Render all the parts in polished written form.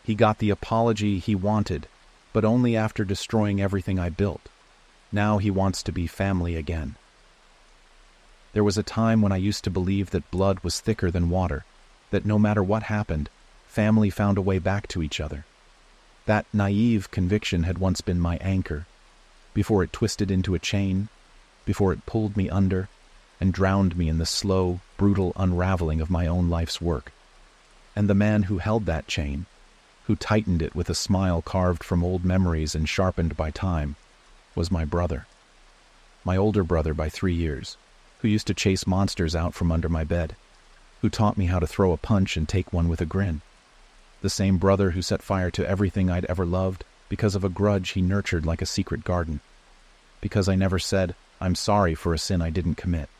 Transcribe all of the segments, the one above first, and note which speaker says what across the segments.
Speaker 1: He got the apology he wanted, but only after destroying everything I built. Now he wants to be family again. There was a time when I used to believe that blood was thicker than water, that no matter what happened, family found a way back to each other. That naive conviction had once been my anchor, before it twisted into a chain, before it pulled me under and drowned me in the slow, brutal unraveling of my own life's work. And the man who held that chain, who tightened it with a smile carved from old memories and sharpened by time, was my brother. My older brother by 3 years, who used to chase monsters out from under my bed, who taught me how to throw a punch and take one with a grin. The same brother who set fire to everything I'd ever loved because of a grudge he nurtured like a secret garden. Because I never said, I'm sorry for a sin I didn't commit.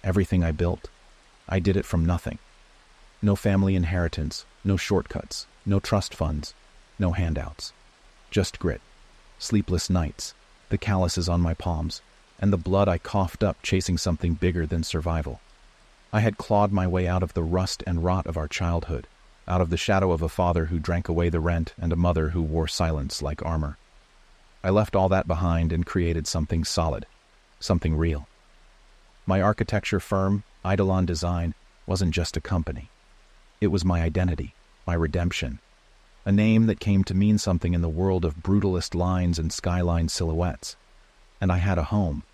Speaker 1: Everything I built, I did it from nothing. No family inheritance, no shortcuts, no trust funds, no handouts. Just grit, sleepless nights, the calluses on my palms, and the blood I coughed up chasing something bigger than survival. I had clawed my way out of the rust and rot of our childhood, out of the shadow of a father who drank away the rent and a mother who wore silence like armor. I left all that behind and created something solid, something real. My architecture firm, Eidolon Design, wasn't just a company. It was my identity, my redemption, a name that came to mean something in the world of brutalist lines and skyline silhouettes. And I had a home,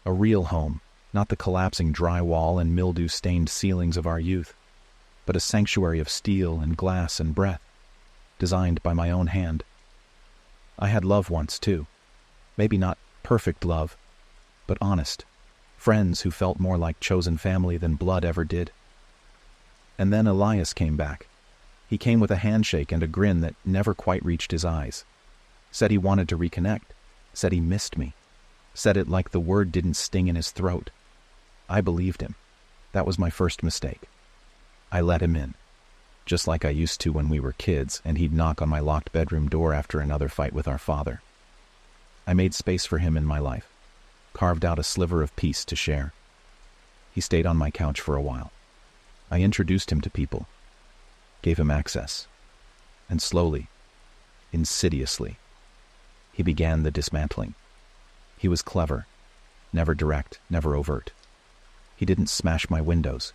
Speaker 1: a real home, not the collapsing drywall and mildew-stained ceilings of our youth, but a sanctuary of steel and glass and breath, designed by my own hand. I had love once, too. Maybe not perfect love, but honest. Friends who felt more like chosen family than blood ever did. And then Elias came back. He came with a handshake and a grin that never quite reached his eyes. Said he wanted to reconnect. Said he missed me. Said it like the word didn't sting in his throat. I believed him. That was my first mistake. I let him in, just like I used to when we were kids and he'd knock on my locked bedroom door after another fight with our father. I made space for him in my life, carved out a sliver of peace to share. He stayed on my couch for a while. I introduced him to people, gave him access, and slowly, insidiously, he began the dismantling. He was clever, never direct, never overt. He didn't smash my windows.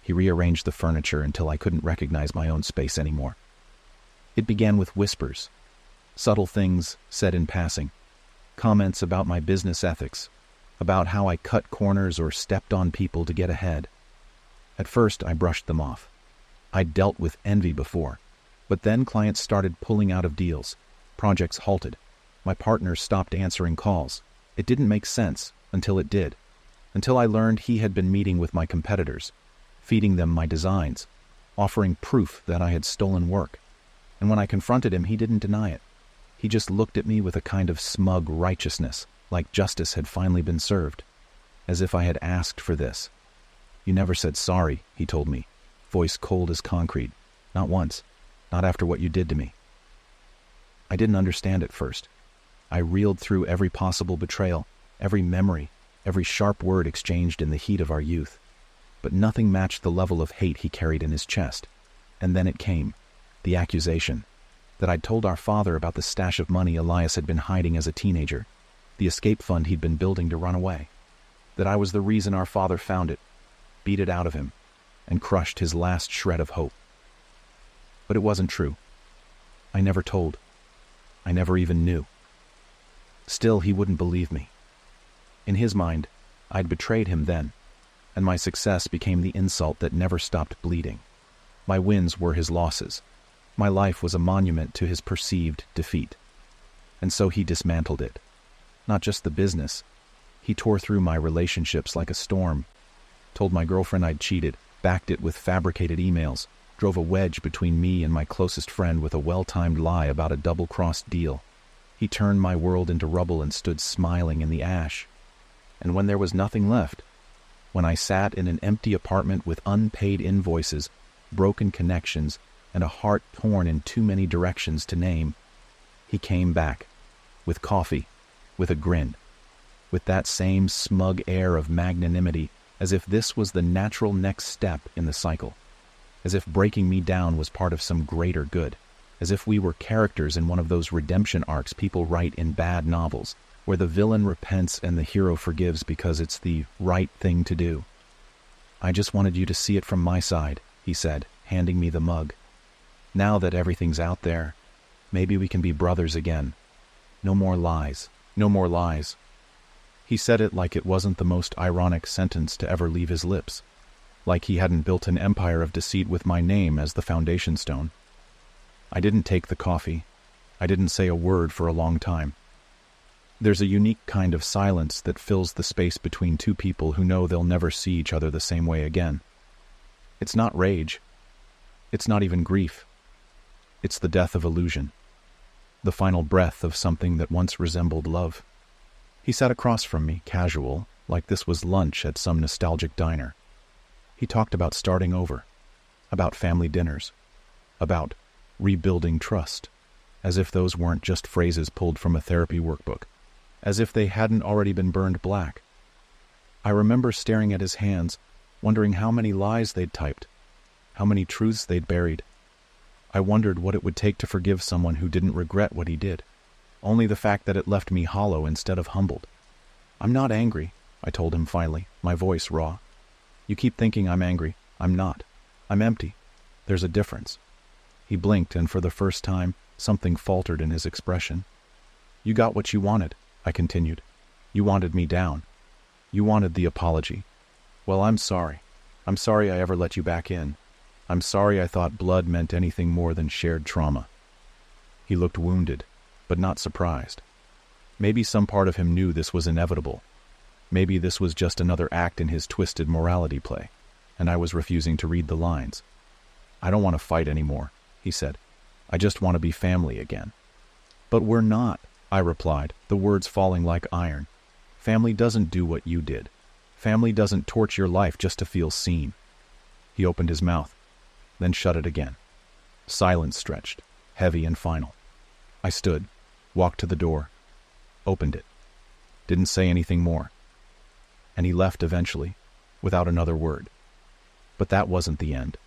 Speaker 1: He rearranged the furniture until I couldn't recognize my own space anymore. It began with whispers, subtle things said in passing, comments about my business ethics, about how I cut corners or stepped on people to get ahead. At first, I brushed them off. I'd dealt with envy before, but then clients started pulling out of deals. Projects halted. My partners stopped answering calls. It didn't make sense until it did. Until I learned he had been meeting with my competitors, feeding them my designs, offering proof that I had stolen work. And when I confronted him, he didn't deny it. He just looked at me with a kind of smug righteousness, like justice had finally been served, as if I had asked for this. You never said sorry, he told me, voice cold as concrete. Not once. Not after what you did to me. I didn't understand at first. I reeled through every possible betrayal, every memory, every sharp word exchanged in the heat of our youth. But nothing matched the level of hate he carried in his chest. And then it came, the accusation, that I'd told our father about the stash of money Elias had been hiding as a teenager, the escape fund he'd been building to run away, that I was the reason our father found it, beat it out of him, and crushed his last shred of hope. But it wasn't true. I never told. I never even knew. Still, he wouldn't believe me. In his mind, I'd betrayed him then, and my success became the insult that never stopped bleeding. My wins were his losses. My life was a monument to his perceived defeat. And so he dismantled it. Not just the business. He tore through my relationships like a storm, told my girlfriend I'd cheated, backed it with fabricated emails, drove a wedge between me and my closest friend with a well-timed lie about a double-crossed deal. He turned my world into rubble and stood smiling in the ash. And when there was nothing left, when I sat in an empty apartment with unpaid invoices, broken connections, and a heart torn in too many directions to name, he came back, with coffee, with a grin, with that same smug air of magnanimity, as if this was the natural next step in the cycle, as if breaking me down was part of some greater good. as if we were characters in one of those redemption arcs people write in bad novels, where the villain repents and the hero forgives because it's the right thing to do. "I just wanted you to see it from my side," he said, handing me the mug. "Now that everything's out there, maybe we can be brothers again. No more lies. No more lies." He said it like it wasn't the most ironic sentence to ever leave his lips, like he hadn't built an empire of deceit with my name as the foundation stone. I didn't take the coffee. I didn't say a word for a long time. There's a unique kind of silence that fills the space between two people who know they'll never see each other the same way again. It's not rage. It's not even grief. It's the death of illusion. The final breath of something that once resembled love. He sat across from me, casual, like this was lunch at some nostalgic diner. He talked about starting over, about family dinners, about rebuilding trust, as if those weren't just phrases pulled from a therapy workbook, as if they hadn't already been burned black. I remember staring at his hands, wondering how many lies they'd typed, how many truths they'd buried. I wondered what it would take to forgive someone who didn't regret what he did. Only the fact that it left me hollow instead of humbled. "I'm not angry," I told him finally, my voice raw. "You keep thinking I'm angry. I'm not. I'm empty. There's a difference." He blinked, and for the first time, something faltered in his expression. "You got what you wanted," I continued. "You wanted me down. You wanted the apology. Well, I'm sorry. I'm sorry I ever let you back in. I'm sorry I thought blood meant anything more than shared trauma." He looked wounded, but not surprised. Maybe some part of him knew this was inevitable. Maybe this was just another act in his twisted morality play, and I was refusing to read the lines. "I don't want to fight anymore," he said. "I just want to be family again." "But we're not," I replied, the words falling like iron. "Family doesn't do what you did. Family doesn't torch your life just to feel seen." He opened his mouth, then shut it again. Silence stretched, heavy and final. I stood, walked to the door, opened it, didn't say anything more. And he left eventually, without another word. But that wasn't the end.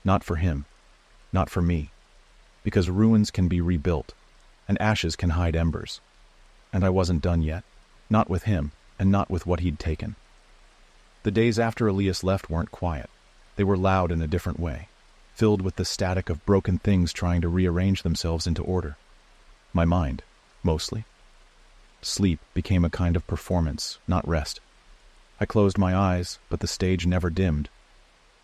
Speaker 1: Not for him. Not for me. Because ruins can be rebuilt, and ashes can hide embers. And I wasn't done yet. Not with him, and not with what he'd taken. The days after Elias left weren't quiet. They were loud in a different way, filled with the static of broken things trying to rearrange themselves into order. My mind, mostly. Sleep became a kind of performance, not rest. I closed my eyes, but the stage never dimmed.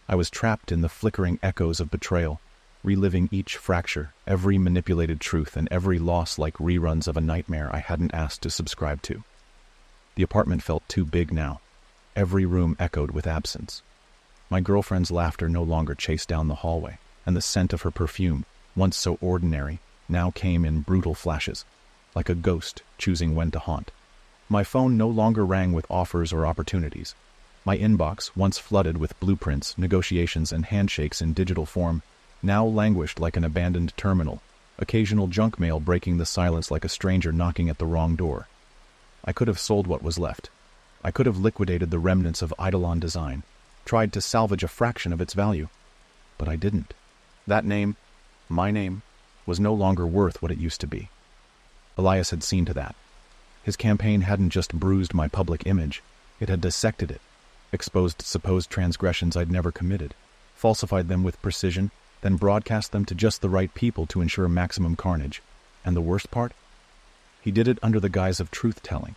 Speaker 1: I was trapped in the flickering echoes of betrayal, reliving each fracture, every manipulated truth, and every loss like reruns of a nightmare I hadn't asked to subscribe to. The apartment felt too big now. Every room echoed with absence. My girlfriend's laughter no longer chased down the hallway, and the scent of her perfume, once so ordinary, now came in brutal flashes, like a ghost choosing when to haunt. My phone no longer rang with offers or opportunities. My inbox, once flooded with blueprints, negotiations, and handshakes in digital form, now languished like an abandoned terminal, occasional junk mail breaking the silence like a stranger knocking at the wrong door. I could have sold what was left. I could have liquidated the remnants of Eidolon design, tried to salvage a fraction of its value. But I didn't. That name, my name, was no longer worth what it used to be. Elias had seen to that. His campaign hadn't just bruised my public image, it had dissected it, exposed supposed transgressions I'd never committed, falsified them with precision, then broadcast them to just the right people to ensure maximum carnage. And the worst part? He did it under the guise of truth-telling,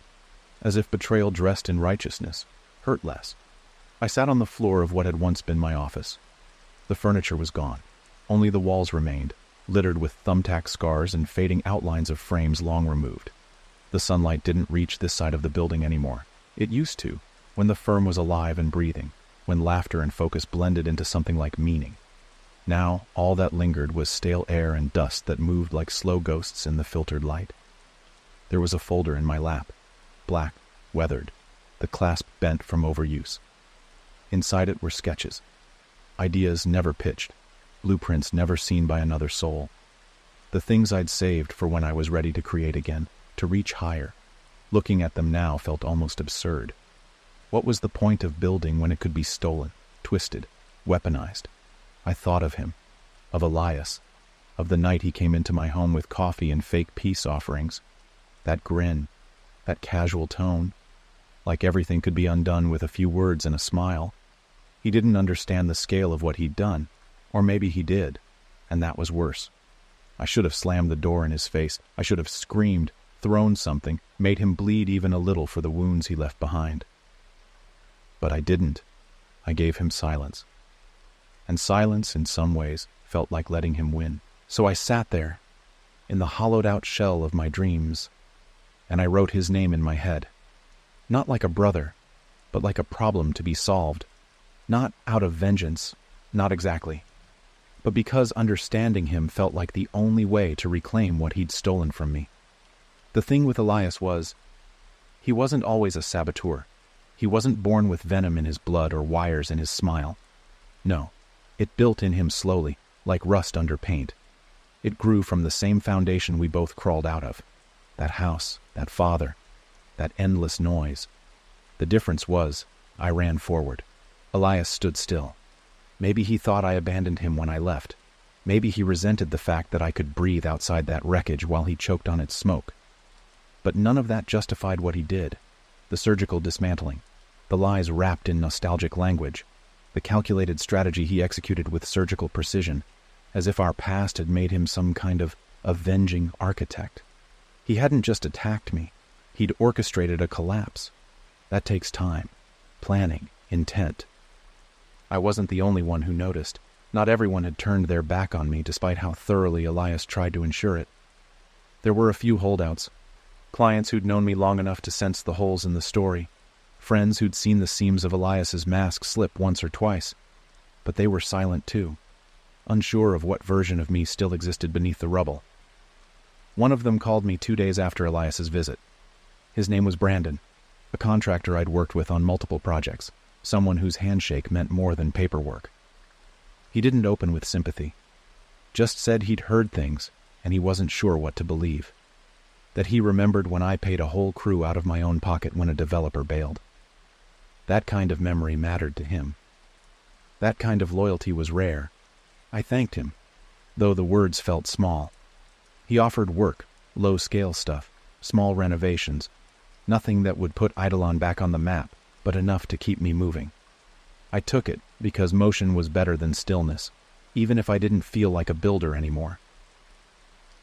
Speaker 1: as if betrayal dressed in righteousness hurt less. I sat on the floor of what had once been my office. The furniture was gone. Only the walls remained, littered with thumbtack scars and fading outlines of frames long removed. The sunlight didn't reach this side of the building anymore. It used to, when the firm was alive and breathing, when laughter and focus blended into something like meaning. Now, all that lingered was stale air and dust that moved like slow ghosts in the filtered light. There was a folder in my lap, black, weathered, the clasp bent from overuse. Inside it were sketches, ideas never pitched, blueprints never seen by another soul. The things I'd saved for when I was ready to create again, to reach higher. Looking at them now felt almost absurd. What was the point of building when it could be stolen, twisted, weaponized? I thought of him, of Elias, of the night he came into my home with coffee and fake peace offerings. That grin, that casual tone, like everything could be undone with a few words and a smile. He didn't understand the scale of what he'd done, or maybe he did, and that was worse. I should have slammed the door in his face. I should have screamed, thrown something, made him bleed even a little for the wounds he left behind. But I didn't. I gave him silence. And silence, in some ways, felt like letting him win. So I sat there, in the hollowed-out shell of my dreams, and I wrote his name in my head. Not like a brother, but like a problem to be solved. Not out of vengeance, not exactly, but because understanding him felt like the only way to reclaim what he'd stolen from me. The thing with Elias was, he wasn't always a saboteur. He wasn't born with venom in his blood or wires in his smile. No, it built in him slowly, like rust under paint. It grew from the same foundation we both crawled out of. That house, that father, that endless noise. The difference was, I ran forward. Elias stood still. Maybe he thought I abandoned him when I left. Maybe he resented the fact that I could breathe outside that wreckage while he choked on its smoke. But none of that justified what he did. The surgical dismantling, the lies wrapped in nostalgic language, the calculated strategy he executed with surgical precision, as if our past had made him some kind of avenging architect. He hadn't just attacked me. He'd orchestrated a collapse. That takes time, planning, intent. I wasn't the only one who noticed. Not everyone had turned their back on me despite how thoroughly Elias tried to ensure it. There were a few holdouts, clients who'd known me long enough to sense the holes in the story, friends who'd seen the seams of Elias's mask slip once or twice, but they were silent too, unsure of what version of me still existed beneath the rubble. One of them called me 2 days after Elias's visit. His name was Brandon, a contractor I'd worked with on multiple projects, someone whose handshake meant more than paperwork. He didn't open with sympathy, just said he'd heard things and he wasn't sure what to believe. That he remembered when I paid a whole crew out of my own pocket when a developer bailed. That kind of memory mattered to him. That kind of loyalty was rare. I thanked him, though the words felt small. He offered work, low-scale stuff, small renovations, nothing that would put Eidolon back on the map, but enough to keep me moving. I took it because motion was better than stillness, even if I didn't feel like a builder anymore.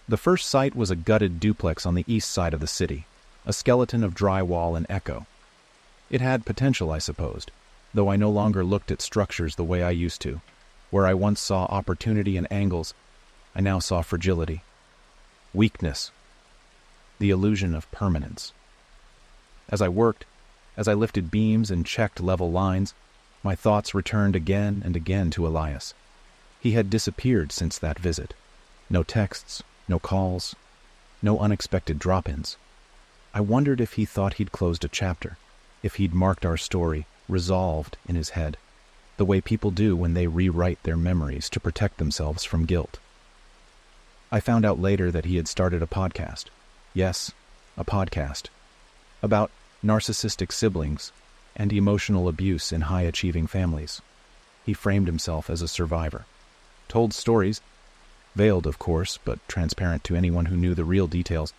Speaker 1: The first site was a gutted duplex on the east side of the city, a skeleton of drywall and echo. It had potential, I supposed, though I no longer looked at structures the way I used to. Where I once saw opportunity and angles, I now saw fragility, weakness, the illusion of permanence. As I worked, as I lifted beams and checked level lines, my thoughts returned again and again to Elias. He had disappeared since that visit. No texts, no calls, no unexpected drop-ins. I wondered if he thought he'd closed a chapter, if he'd marked our story, resolved in his head, the way people do when they rewrite their memories to protect themselves from guilt. I found out later that he had started a podcast. Yes, a podcast. About narcissistic siblings and emotional abuse in high-achieving families. He framed himself as a survivor. Told stories, veiled of course, but transparent to anyone who knew the real details,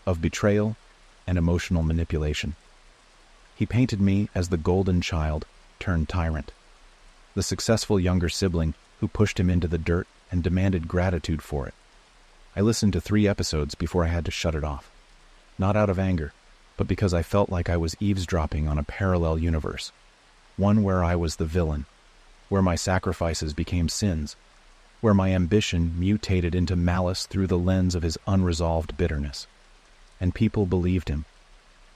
Speaker 1: of betrayal and emotional manipulation. He painted me as the golden child turned tyrant, the successful younger sibling who pushed him into the dirt and demanded gratitude for it. I listened to 3 episodes before I had to shut it off. Not out of anger, but because I felt like I was eavesdropping on a parallel universe, one where I was the villain, where my sacrifices became sins, where my ambition mutated into malice through the lens of his unresolved bitterness. And people believed him.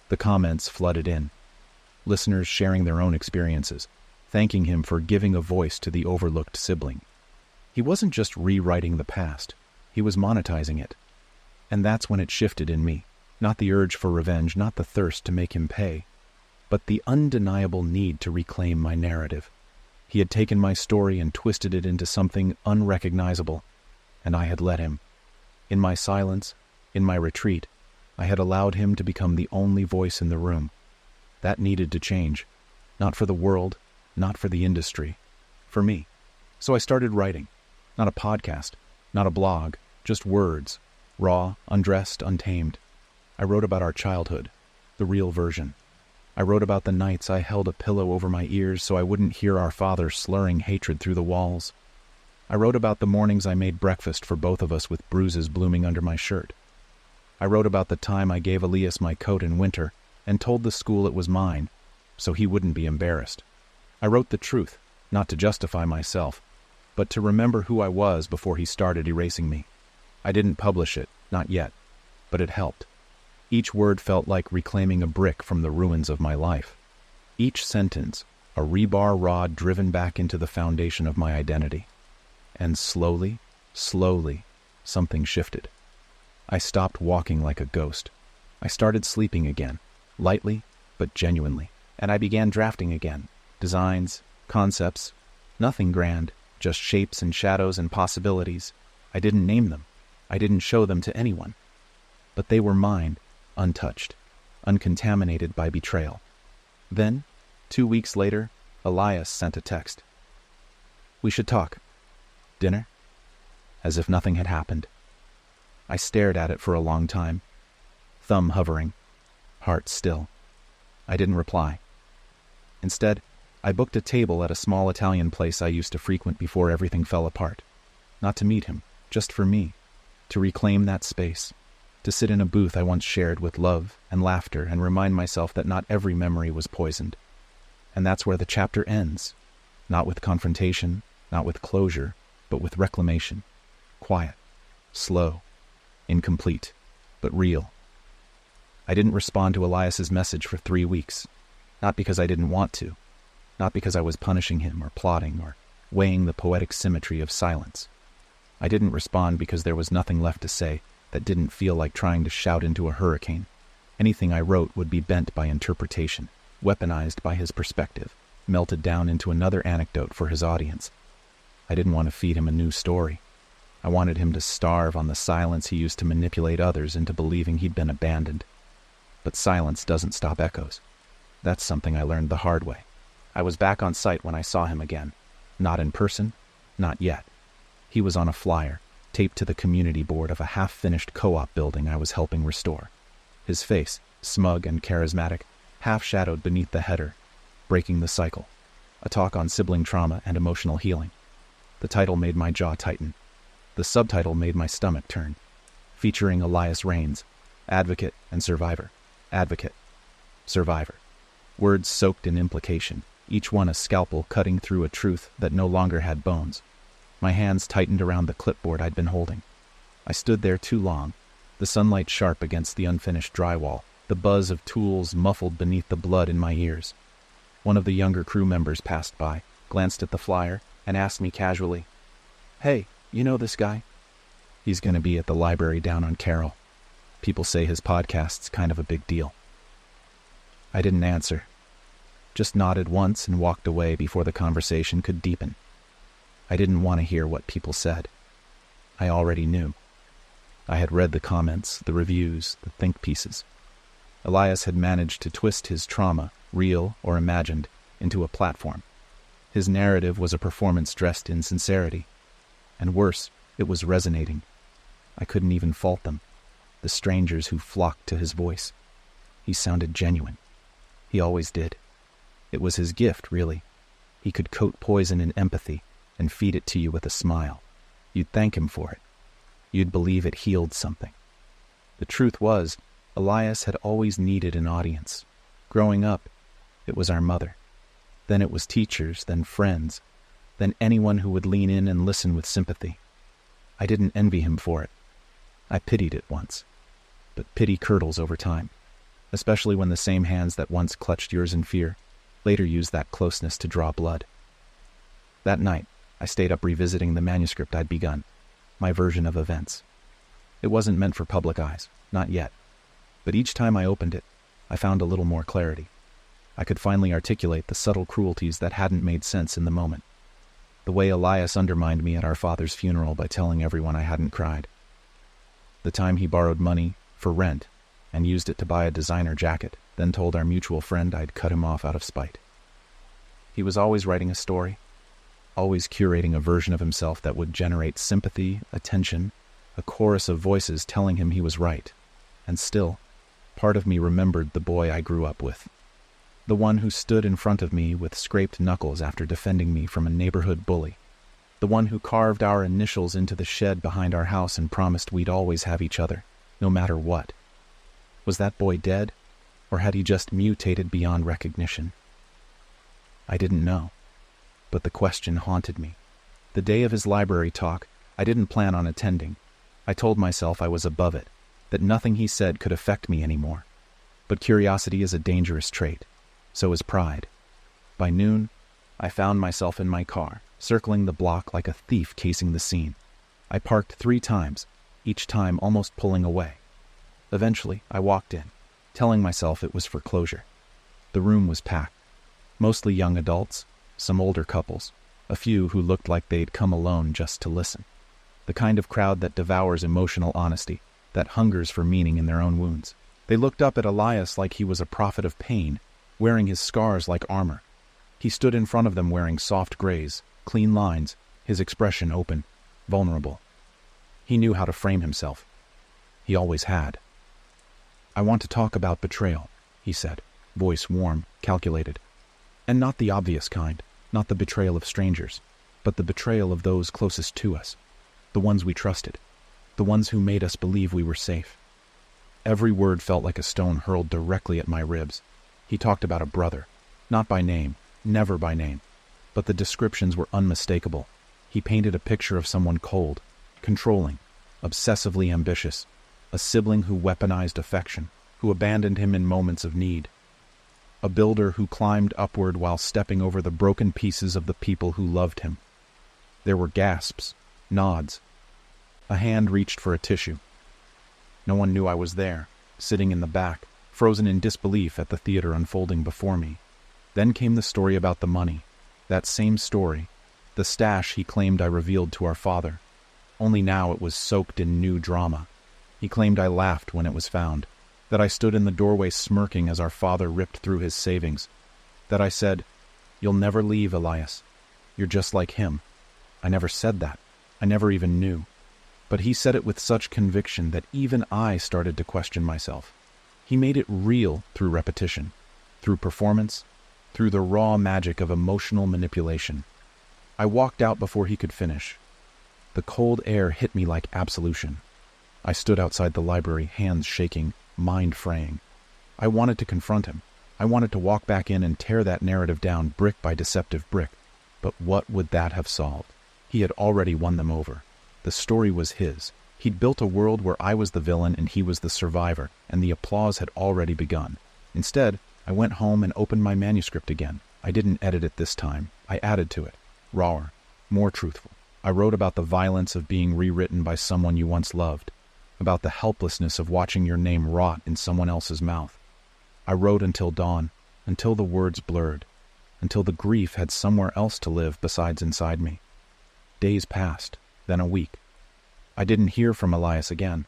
Speaker 1: The comments flooded in, listeners sharing their own experiences, thanking him for giving a voice to the overlooked sibling. He wasn't just rewriting the past, he was monetizing it. And that's when it shifted in me. Not the urge for revenge, not the thirst to make him pay, but the undeniable need to reclaim my narrative. He had taken my story and twisted it into something unrecognizable, and I had let him. In my silence, in my retreat, I had allowed him to become the only voice in the room. That needed to change. Not for the world, not for the industry. For me. So I started writing. Not a podcast, Not a blog, just words, raw, undressed, untamed. I wrote about our childhood, the real version. I wrote about the nights I held a pillow over my ears so I wouldn't hear our father slurring hatred through the walls. I wrote about the mornings I made breakfast for both of us with bruises blooming under my shirt. I wrote about the time I gave Elias my coat in winter and told the school it was mine, so he wouldn't be embarrassed. I wrote the truth, not to justify myself, but to remember who I was before he started erasing me. I didn't publish it, not yet, but it helped. Each word felt like reclaiming a brick from the ruins of my life. Each sentence, a rebar rod driven back into the foundation of my identity. And slowly, something shifted. I stopped walking like a ghost. I started sleeping again, lightly but genuinely, and I began drafting again. Designs, concepts, nothing grand, just shapes and shadows and possibilities. I didn't name them. I didn't show them to anyone. But they were mine, untouched, uncontaminated by betrayal. Then, 2 weeks later, Elias sent a text. "We should talk. Dinner?" As if nothing had happened. I stared at it for a long time, thumb hovering, heart still. I didn't reply. Instead, I booked a table at a small Italian place I used to frequent before everything fell apart. Not to meet him, just for me. To reclaim that space. To sit in a booth I once shared with love and laughter and remind myself that not every memory was poisoned. And that's where the chapter ends. Not with confrontation, not with closure, but with reclamation. Quiet, slow, incomplete, but real. I didn't respond to Elias's message for 3 weeks. Not because I didn't want to. Not because I was punishing him or plotting or weighing the poetic symmetry of silence. I didn't respond because there was nothing left to say that didn't feel like trying to shout into a hurricane. Anything I wrote would be bent by interpretation, weaponized by his perspective, melted down into another anecdote for his audience. I didn't want to feed him a new story. I wanted him to starve on the silence he used to manipulate others into believing he'd been abandoned. But silence doesn't stop echoes. That's something I learned the hard way. I was back on site when I saw him again. Not in person, not yet. He was on a flyer, taped to the community board of a half-finished co-op building I was helping restore. His face, smug and charismatic, half-shadowed beneath the header, "Breaking the Cycle," a talk on sibling trauma and emotional healing. The title made my jaw tighten. The subtitle made my stomach turn. Featuring Elias Reigns, advocate and survivor. Advocate, survivor. Words soaked in implication, each one a scalpel cutting through a truth that no longer had bones. My hands tightened around the clipboard I'd been holding. I stood there too long, the sunlight sharp against the unfinished drywall, the buzz of tools muffled beneath the blood in my ears. One of the younger crew members passed by, glanced at the flyer, and asked me casually, "Hey, you know this guy?" "He's going to be at the library down on Carroll. People say his podcast's kind of a big deal." I didn't answer. Just nodded once and walked away before the conversation could deepen. I didn't want to hear what people said. I already knew. I had read the comments, the reviews, the think pieces. Elias had managed to twist his trauma, real or imagined, into a platform. His narrative was a performance dressed in sincerity. And worse, it was resonating. I couldn't even fault them, the strangers who flocked to his voice. He sounded genuine. He always did. It was his gift, really. He could coat poison in empathy and feed it to you with a smile. You'd thank him for it. You'd believe it healed something. The truth was, Elias had always needed an audience. Growing up, it was our mother. Then it was teachers, then friends, then anyone who would lean in and listen with sympathy. I didn't envy him for it. I pitied it once. But pity curdles over time, especially when the same hands that once clutched yours in fear later used that closeness to draw blood. That night, I stayed up revisiting the manuscript I'd begun, my version of events. It wasn't meant for public eyes, not yet. But each time I opened it, I found a little more clarity. I could finally articulate the subtle cruelties that hadn't made sense in the moment. The way Elias undermined me at our father's funeral by telling everyone I hadn't cried. The time he borrowed money for rent and used it to buy a designer jacket, then told our mutual friend I'd cut him off out of spite. He was always writing a story. always curating a version of himself that would generate sympathy, attention, a chorus of voices telling him he was right. And still, part of me remembered the boy I grew up with. The one who stood in front of me with scraped knuckles after defending me from a neighborhood bully. The one who carved our initials into the shed behind our house and promised we'd always have each other, no matter what. Was that boy dead, or had he just mutated beyond recognition? I didn't know, but the question haunted me. The day of his library talk, I didn't plan on attending. I told myself I was above it, that nothing he said could affect me anymore. But curiosity is a dangerous trait. So is pride. By noon, I found myself in my car, circling the block like a thief casing the scene. I parked 3 times, each time almost pulling away. Eventually, I walked in, telling myself it was for closure. The room was packed. Mostly young adults, some older couples, a few who looked like they'd come alone just to listen. The kind of crowd that devours emotional honesty, that hungers for meaning in their own wounds. They looked up at Elias like he was a prophet of pain, wearing his scars like armor. He stood in front of them wearing soft grays, clean lines, his expression open, vulnerable. He knew how to frame himself. He always had. "I want to talk about betrayal," he said, voice warm, calculated. And not the obvious kind, not the betrayal of strangers, but the betrayal of those closest to us, the ones we trusted, the ones who made us believe we were safe. Every word felt like a stone hurled directly at my ribs. He talked about a brother, not by name, never by name, but the descriptions were unmistakable. He painted a picture of someone cold, controlling, obsessively ambitious, a sibling who weaponized affection, who abandoned him in moments of need, a builder who climbed upward while stepping over the broken pieces of the people who loved him. There were gasps, nods. A hand reached for a tissue. No one knew I was there, sitting in the back, frozen in disbelief at the theater unfolding before me. Then came the story about the money, that same story, the stash he claimed I revealed to our father. Only now it was soaked in new drama. He claimed I laughed when it was found, that I stood in the doorway smirking as our father ripped through his savings, that I said, "You'll never leave, Elias. You're just like him." I never said that. I never even knew. But he said it with such conviction that even I started to question myself. He made it real through repetition, through performance, through the raw magic of emotional manipulation. I walked out before he could finish. The cold air hit me like absolution. I stood outside the library, hands shaking, mind fraying. I wanted to confront him. I wanted to walk back in and tear that narrative down brick by deceptive brick. But what would that have solved? He had already won them over. The story was his. He'd built a world where I was the villain and he was the survivor, and the applause had already begun. Instead, I went home and opened my manuscript again. I didn't edit it this time. I added to it. Rawer, more truthful. I wrote about the violence of being rewritten by someone you once loved, about the helplessness of watching your name rot in someone else's mouth. I wrote until dawn, until the words blurred, until the grief had somewhere else to live besides inside me. Days passed, then a week. I didn't hear from Elias again,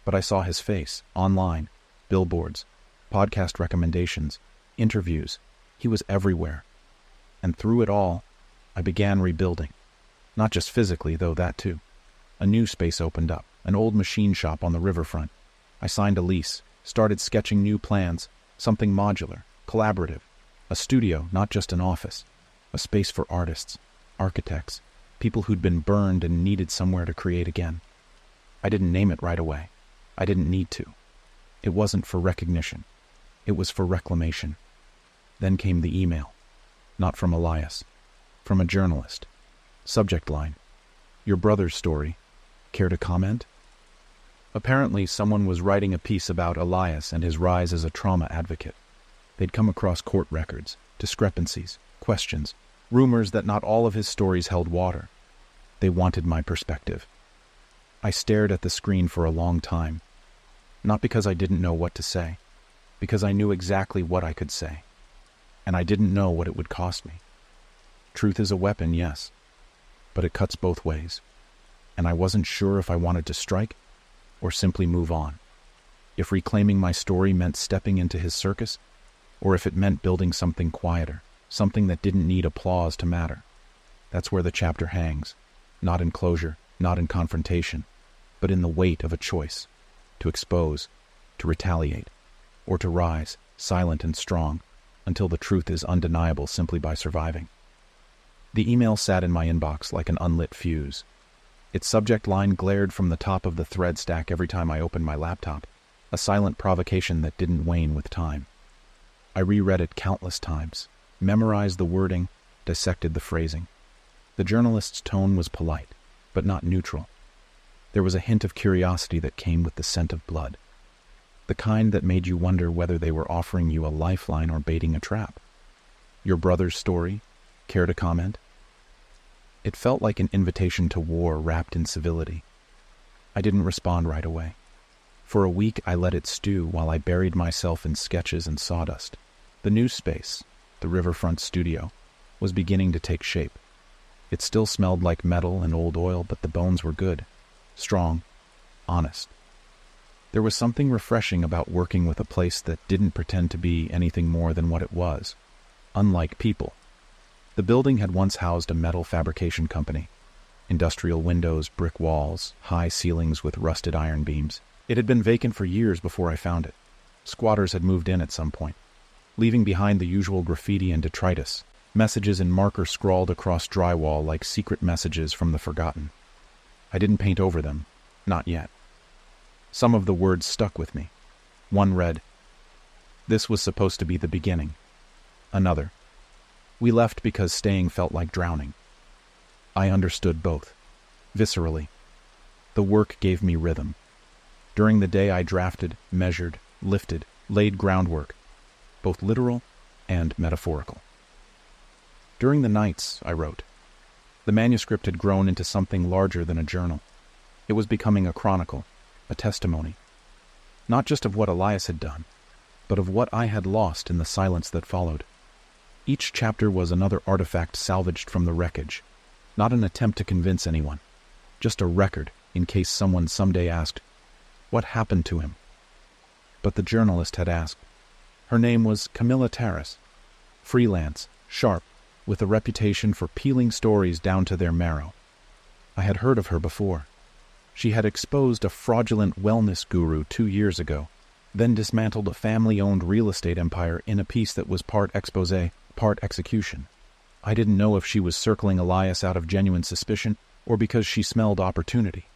Speaker 1: but I saw his face, online, billboards, podcast recommendations, interviews. He was everywhere. And through it all, I began rebuilding. Not just physically, though that too. A new space opened up, an old machine shop on the riverfront. I signed a lease, started sketching new plans, something modular, collaborative. A studio, not just an office. A space for artists, architects, people who'd been burned and needed somewhere to create again. I didn't name it right away. I didn't need to. It wasn't for recognition. It was for reclamation. Then came the email. Not from Elias. From a journalist. Subject line: "Your brother's story. Care to comment?" Apparently, someone was writing a piece about Elias and his rise as a trauma advocate. They'd come across court records, discrepancies, questions, rumors that not all of his stories held water. They wanted my perspective. I stared at the screen for a long time. Not because I didn't know what to say, because I knew exactly what I could say. And I didn't know what it would cost me. Truth is a weapon, yes, but it cuts both ways. And I wasn't sure if I wanted to strike or simply move on. If reclaiming my story meant stepping into his circus, or if it meant building something quieter, something that didn't need applause to matter. That's where the chapter hangs. Not in closure, not in confrontation, but in the weight of a choice. To expose, to retaliate, or to rise, silent and strong, until the truth is undeniable simply by surviving. The email sat in my inbox like an unlit fuse. Its subject line glared from the top of the thread stack every time I opened my laptop, a silent provocation that didn't wane with time. I reread it countless times, memorized the wording, dissected the phrasing. The journalist's tone was polite, but not neutral. There was a hint of curiosity that came with the scent of blood, the kind that made you wonder whether they were offering you a lifeline or baiting a trap. Your brother's story? Care to comment? It felt like an invitation to war wrapped in civility. I didn't respond right away. For a week I let it stew while I buried myself in sketches and sawdust. The new space, the riverfront studio, was beginning to take shape. It still smelled like metal and old oil, but the bones were good, strong, honest. There was something refreshing about working with a place that didn't pretend to be anything more than what it was, unlike people. The building had once housed a metal fabrication company. Industrial windows, brick walls, high ceilings with rusted iron beams. It had been vacant for years before I found it. Squatters had moved in at some point, leaving behind the usual graffiti and detritus, messages in marker scrawled across drywall like secret messages from the forgotten. I didn't paint over them, not yet. Some of the words stuck with me. One read, "This was supposed to be the beginning." Another, "We left because staying felt like drowning." I understood both, viscerally. The work gave me rhythm. During the day I drafted, measured, lifted, laid groundwork, both literal and metaphorical. During the nights, I wrote. The manuscript had grown into something larger than a journal. It was becoming a chronicle, a testimony, not just of what Elias had done, but of what I had lost in the silence that followed. Each chapter was another artifact salvaged from the wreckage, not an attempt to convince anyone, just a record in case someone someday asked, what happened to him? But the journalist had asked. Her name was Camilla Terrace, freelance, sharp, with a reputation for peeling stories down to their marrow. I had heard of her before. She had exposed a fraudulent wellness guru 2 years ago, then dismantled a family-owned real estate empire in a piece that was part expose, part execution. I didn't know if she was circling Elias out of genuine suspicion or because she smelled opportunity.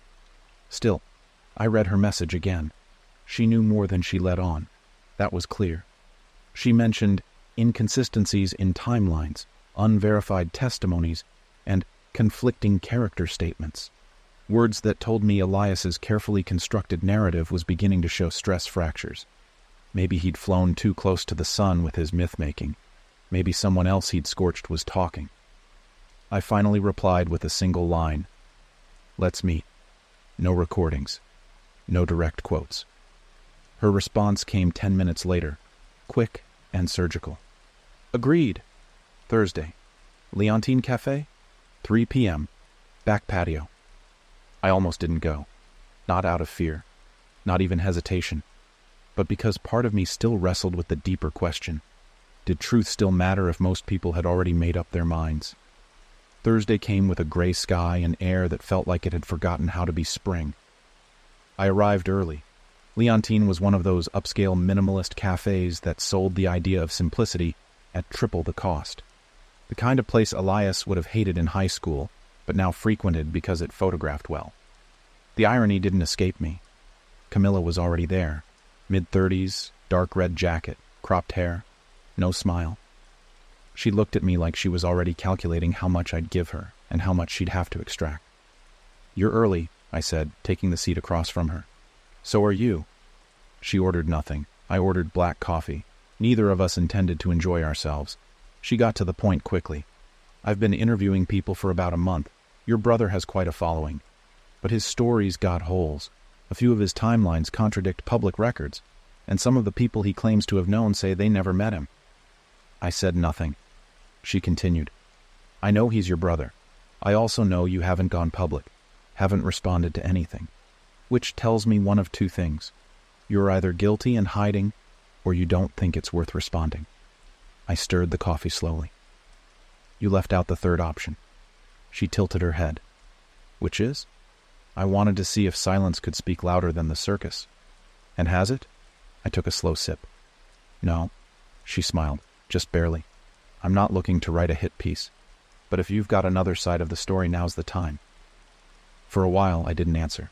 Speaker 1: Still, I read her message again. She knew more than she let on. That was clear. She mentioned inconsistencies in timelines, unverified testimonies, and conflicting character statements. Words that told me Elias's carefully constructed narrative was beginning to show stress fractures. Maybe he'd flown too close to the sun with his myth-making. Maybe someone else he'd scorched was talking. I finally replied with a single line. Let's meet. No recordings. No direct quotes. Her response came 10 minutes later, quick and surgical. Agreed. Thursday. Leontine Cafe, 3 p.m. Back patio. I almost didn't go. Not out of fear. Not even hesitation. But because part of me still wrestled with the deeper question. Did truth still matter if most people had already made up their minds? Thursday came with a gray sky and air that felt like it had forgotten how to be spring. I arrived early. Leontine was one of those upscale minimalist cafes that sold the idea of simplicity at triple the cost. The kind of place Elias would have hated in high school, but now frequented because it photographed well. The irony didn't escape me. Camilla was already there. Mid-30s, dark red jacket, cropped hair, no smile. She looked at me like she was already calculating how much I'd give her and how much she'd have to extract. You're early, I said, taking the seat across from her. So are you. She ordered nothing. I ordered black coffee. Neither of us intended to enjoy ourselves. She got to the point quickly. I've been interviewing people for about a month. Your brother has quite a following. But his stories got holes. A few of his timelines contradict public records, and some of the people he claims to have known say they never met him. I said nothing. She continued. I know he's your brother. I also know you haven't gone public, haven't responded to anything, which tells me one of two things. You're either guilty and hiding, or you don't think it's worth responding. I stirred the coffee slowly. You left out the third option. She tilted her head. Which is? I wanted to see if silence could speak louder than the circus. And has it? I took a slow sip. No, she smiled, just barely. I'm not looking to write a hit piece, but if you've got another side of the story, now's the time. For a while, I didn't answer.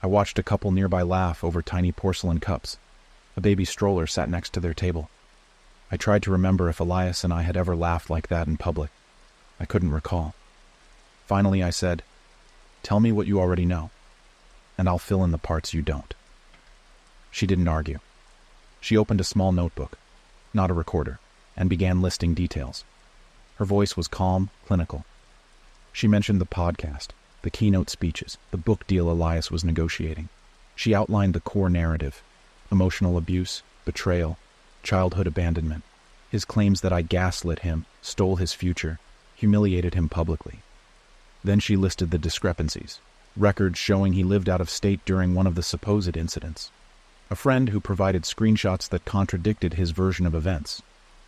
Speaker 1: I watched a couple nearby laugh over tiny porcelain cups. A baby stroller sat next to their table. I tried to remember if Elias and I had ever laughed like that in public. I couldn't recall. Finally, I said, "Tell me what you already know, and I'll fill in the parts you don't." She didn't argue. She opened a small notebook, not a recorder, and began listing details. Her voice was calm, clinical. She mentioned the podcast, the keynote speeches, the book deal Elias was negotiating. She outlined the core narrative: emotional abuse, betrayal, childhood abandonment, his claims that I gaslit him, stole his future, humiliated him publicly. Then she listed the discrepancies, records showing he lived out of state during one of the supposed incidents, a friend who provided screenshots that contradicted his version of events,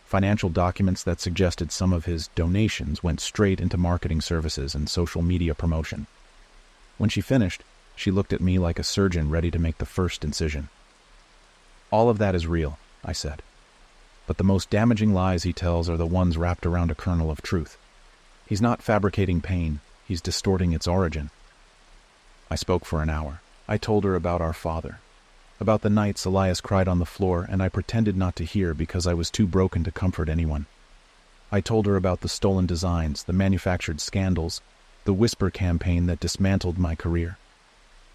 Speaker 1: financial documents that suggested some of his donations went straight into marketing services and social media promotion. When she finished, she looked at me like a surgeon ready to make the first incision. "All of that is real," I said. "But the most damaging lies he tells are the ones wrapped around a kernel of truth. He's not fabricating pain, he's distorting its origin." I spoke for an hour. I told her about our father, about the nights Elias cried on the floor, and I pretended not to hear because I was too broken to comfort anyone. I told her about the stolen designs, the manufactured scandals, the whisper campaign that dismantled my career.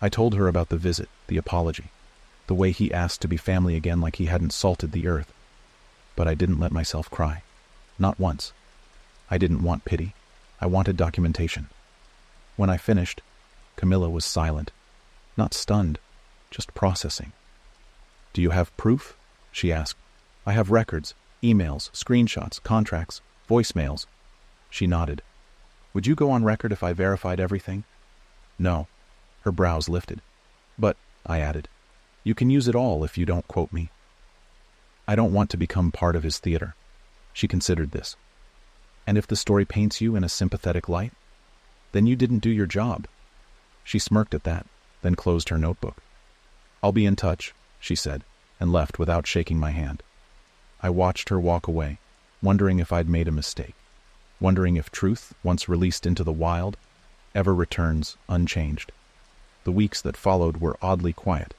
Speaker 1: I told her about the visit, the apology, the way he asked to be family again like he hadn't salted the earth. But I didn't let myself cry. Not once. I didn't want pity. I wanted documentation. When I finished, Camilla was silent. Not stunned, just processing. "Do you have proof?" she asked. "I have records, emails, screenshots, contracts, voicemails." She nodded. "Would you go on record if I verified everything?" "No." Her brows lifted. "But," I added, "you can use it all if you don't quote me." "I don't want to become part of his theater." She considered this. "And if the story paints you in a sympathetic light? Then you didn't do your job." She smirked at that, then closed her notebook. "I'll be in touch," she said, and left without shaking my hand. I watched her walk away, wondering if I'd made a mistake, wondering if truth, once released into the wild, ever returns unchanged. The weeks that followed were oddly quiet.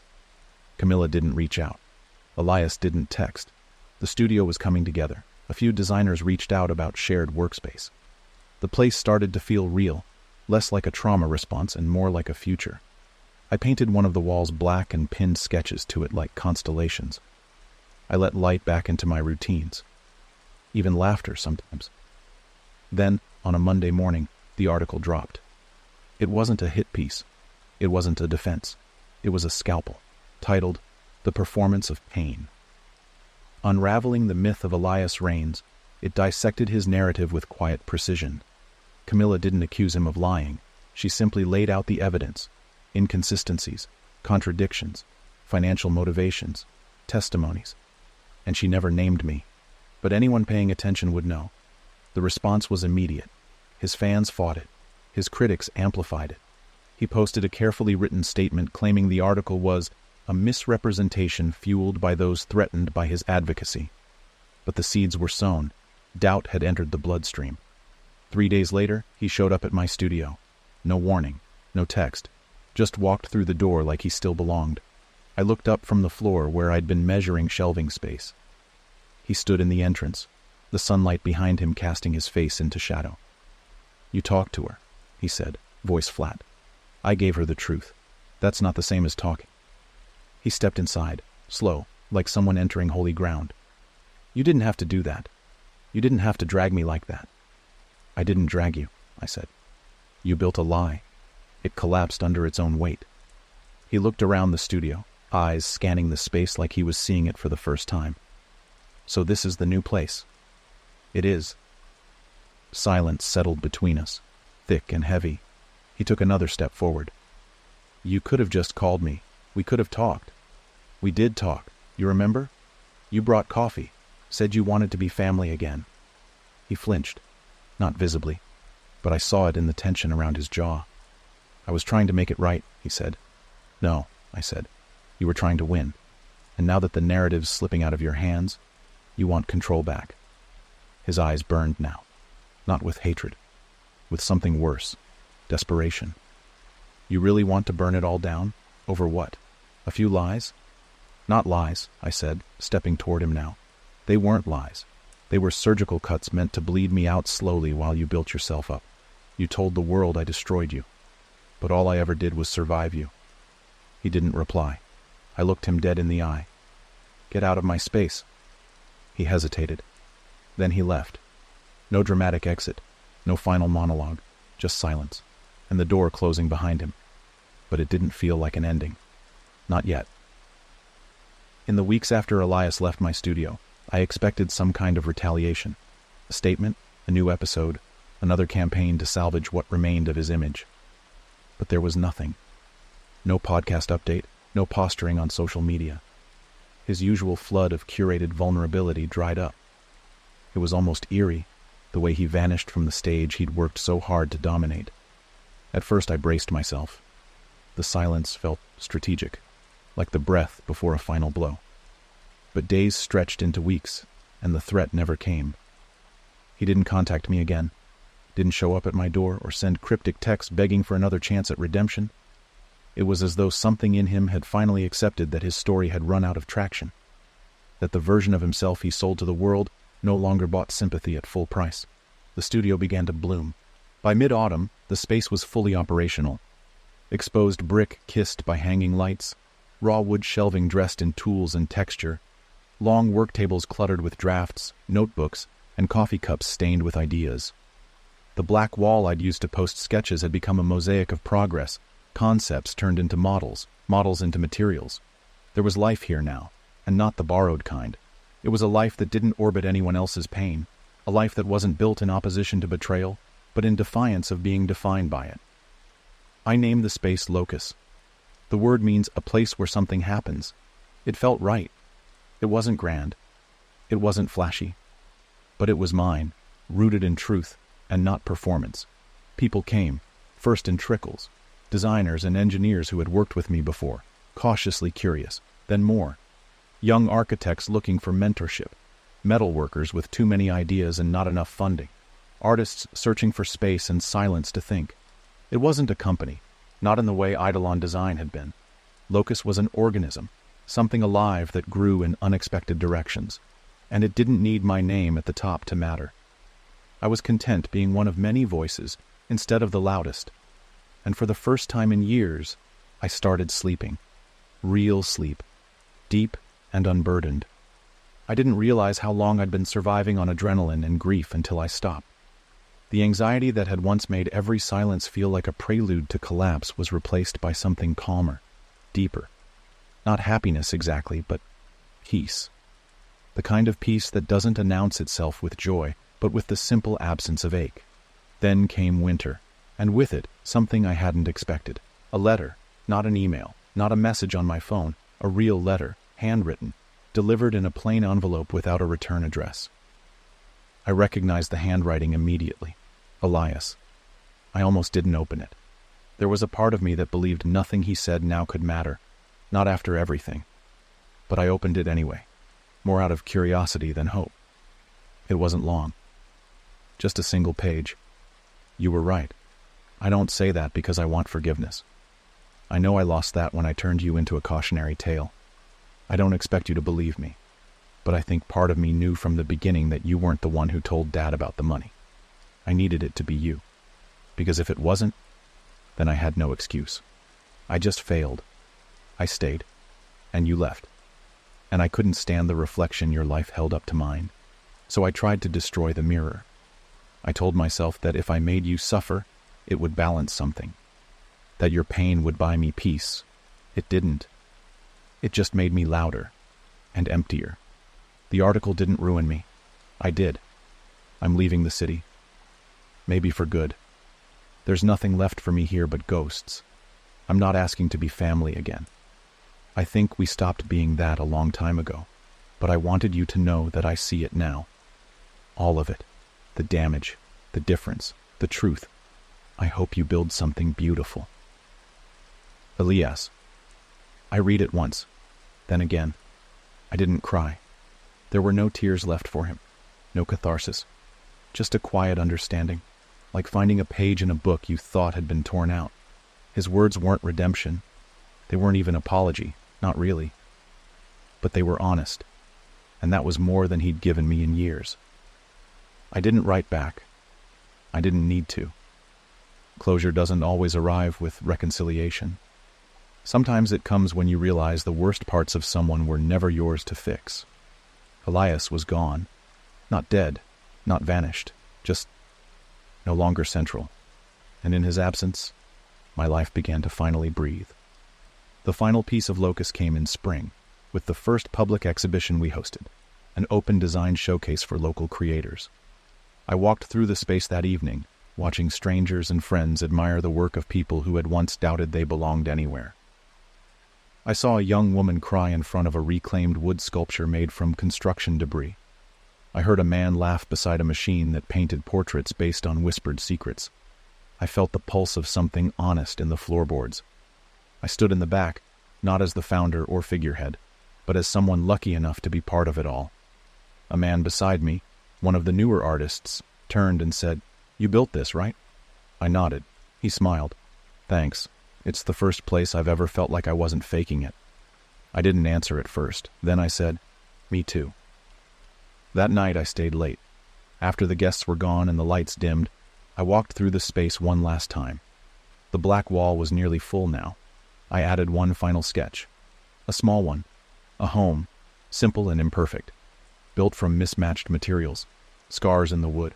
Speaker 1: Camilla didn't reach out. Elias didn't text. The studio was coming together. A few designers reached out about shared workspace. The place started to feel real, less like a trauma response and more like a future. I painted one of the walls black and pinned sketches to it like constellations. I let light back into my routines, even laughter sometimes. Then, on a Monday morning, the article dropped. It wasn't a hit piece. It wasn't a defense. It was a scalpel, titled "The Performance of Pain." Unraveling the myth of Elias Reigns, it dissected his narrative with quiet precision. Camilla didn't accuse him of lying. She simply laid out the evidence: inconsistencies, contradictions, financial motivations, testimonies. And she never named me. But anyone paying attention would know. The response was immediate. His fans fought it. His critics amplified it. He posted a carefully written statement claiming the article was a misrepresentation fueled by those threatened by his advocacy. But the seeds were sown. Doubt had entered the bloodstream. 3 days later, he showed up at my studio. No warning, no text. Just walked through the door like he still belonged. I looked up from the floor where I'd been measuring shelving space. He stood in the entrance, the sunlight behind him casting his face into shadow. "You talked to her," he said, voice flat. "I gave her the truth. That's not the same as talking." He stepped inside, slow, like someone entering holy ground. "You didn't have to do that. You didn't have to drag me like that." "I didn't drag you," I said. "You built a lie. It collapsed under its own weight." He looked around the studio, eyes scanning the space like he was seeing it for the first time. "So this is the new place?" "It is." Silence settled between us, thick and heavy. He took another step forward. "You could have just called me. We could have talked. We did talk. You remember? You brought coffee, said you wanted to be family again." He flinched, not visibly. but I saw it in the tension around his jaw. "I was trying to make it right," he said. "No," I said. "You were trying to win. And now that the narrative's slipping out of your hands, you want control back." His eyes burned now, not with hatred, with something worse, desperation. "You really want to burn it all down? Over what? A few lies?" "Not lies," I said, stepping toward him now. "They weren't lies. They were surgical cuts meant to bleed me out slowly while you built yourself up. You told the world I destroyed you, but all I ever did was survive you." He didn't reply. I looked him dead in the eye. "Get out of my space." He hesitated. Then he left. No dramatic exit, no final monologue, just silence, and the door closing behind him. But it didn't feel like an ending. Not yet. In the weeks after Elias left my studio, I expected some kind of retaliation. A statement, a new episode, another campaign to salvage what remained of his image. But there was nothing. No podcast update, no posturing on social media. His usual flood of curated vulnerability dried up. It was almost eerie, the way he vanished from the stage he'd worked so hard to dominate. At first I braced myself. The silence felt strategic, like the breath before a final blow. But days stretched into weeks, and the threat never came. He didn't contact me again, didn't show up at my door or send cryptic texts begging for another chance at redemption. It was as though something in him had finally accepted that his story had run out of traction, that the version of himself he sold to the world no longer bought sympathy at full price. The studio began to bloom. By mid-autumn, the space was fully operational. Exposed brick kissed by hanging lights, raw wood shelving dressed in tools and texture, long work tables cluttered with drafts, notebooks, and coffee cups stained with ideas. The black wall I'd used to post sketches had become a mosaic of progress, concepts turned into models, models into materials. There was life here now, and not the borrowed kind. It was a life that didn't orbit anyone else's pain, a life that wasn't built in opposition to betrayal, but in defiance of being defined by it. I named the space Locus. The word means a place where something happens. It felt right. It wasn't grand. It wasn't flashy. But it was mine, rooted in truth and not performance. People came, first in trickles, designers and engineers who had worked with me before, cautiously curious, then more. Young architects looking for mentorship, metal workers with too many ideas and not enough funding, artists searching for space and silence to think. It wasn't a company, not in the way Eidolon Design had been. Locus was an organism, something alive that grew in unexpected directions, and it didn't need my name at the top to matter. I was content being one of many voices instead of the loudest, and for the first time in years, I started sleeping. Real sleep, deep and unburdened. I didn't realize how long I'd been surviving on adrenaline and grief until I stopped. The anxiety that had once made every silence feel like a prelude to collapse was replaced by something calmer, deeper. Not happiness exactly, but peace. The kind of peace that doesn't announce itself with joy, but with the simple absence of ache. Then came winter, and with it, something I hadn't expected. A letter, not an email, not a message on my phone, a real letter, handwritten, delivered in a plain envelope without a return address. I recognized the handwriting immediately. Elias. I almost didn't open it. There was a part of me that believed nothing he said now could matter, not after everything. But I opened it anyway, more out of curiosity than hope. It wasn't long. Just a single page. "You were right. I don't say that because I want forgiveness. I know I lost that when I turned you into a cautionary tale. I don't expect you to believe me, but I think part of me knew from the beginning that you weren't the one who told Dad about the money. I needed it to be you, because if it wasn't, then I had no excuse. I just failed. I stayed, and you left, and I couldn't stand the reflection your life held up to mine, so I tried to destroy the mirror. I told myself that if I made you suffer, it would balance something, that your pain would buy me peace. It didn't. It just made me louder and emptier. The article didn't ruin me. I did. I'm leaving the city. Maybe for good. There's nothing left for me here but ghosts. I'm not asking to be family again. I think we stopped being that a long time ago, but I wanted you to know that I see it now. All of it. The damage, the difference, The truth. I hope you build something beautiful. Elias. I read it once. Then again. I didn't cry. There were no tears left for him. No catharsis. Just a quiet understanding. Like finding a page in a book you thought had been torn out. His words weren't redemption. They weren't even apology. Not really. But they were honest. And that was more than he'd given me in years. I didn't write back. I didn't need to. Closure doesn't always arrive with reconciliation. Sometimes it comes when you realize the worst parts of someone were never yours to fix. Elias was gone. Not dead, not vanished, just no longer central. And in his absence, my life began to finally breathe. The final piece of Locust came in spring, with the first public exhibition we hosted, an open design showcase for local creators. I walked through the space that evening, watching strangers and friends admire the work of people who had once doubted they belonged anywhere. I saw a young woman cry in front of a reclaimed wood sculpture made from construction debris. I heard a man laugh beside a machine that painted portraits based on whispered secrets. I felt the pulse of something honest in the floorboards. I stood in the back, not as the founder or figurehead, but as someone lucky enough to be part of it all. A man beside me, one of the newer artists, turned and said, "You built this, right?" I nodded. He smiled. "Thanks. It's the first place I've ever felt like I wasn't faking it." I didn't answer at first. Then I said, "Me too." That night I stayed late. After the guests were gone and the lights dimmed, I walked through the space one last time. The black wall was nearly full now. I added one final sketch. A small one. A home, simple and imperfect, built from mismatched materials, scars in the wood,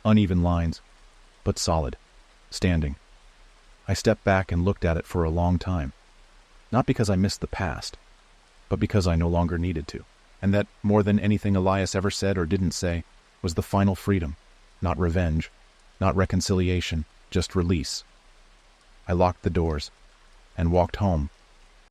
Speaker 1: uneven lines, but solid, standing. I stepped back and looked at it for a long time, not because I missed the past, but because I no longer needed to, and that, more than anything Elias ever said or didn't say, was the final freedom, not revenge, not reconciliation, just release. I locked the doors and walked home,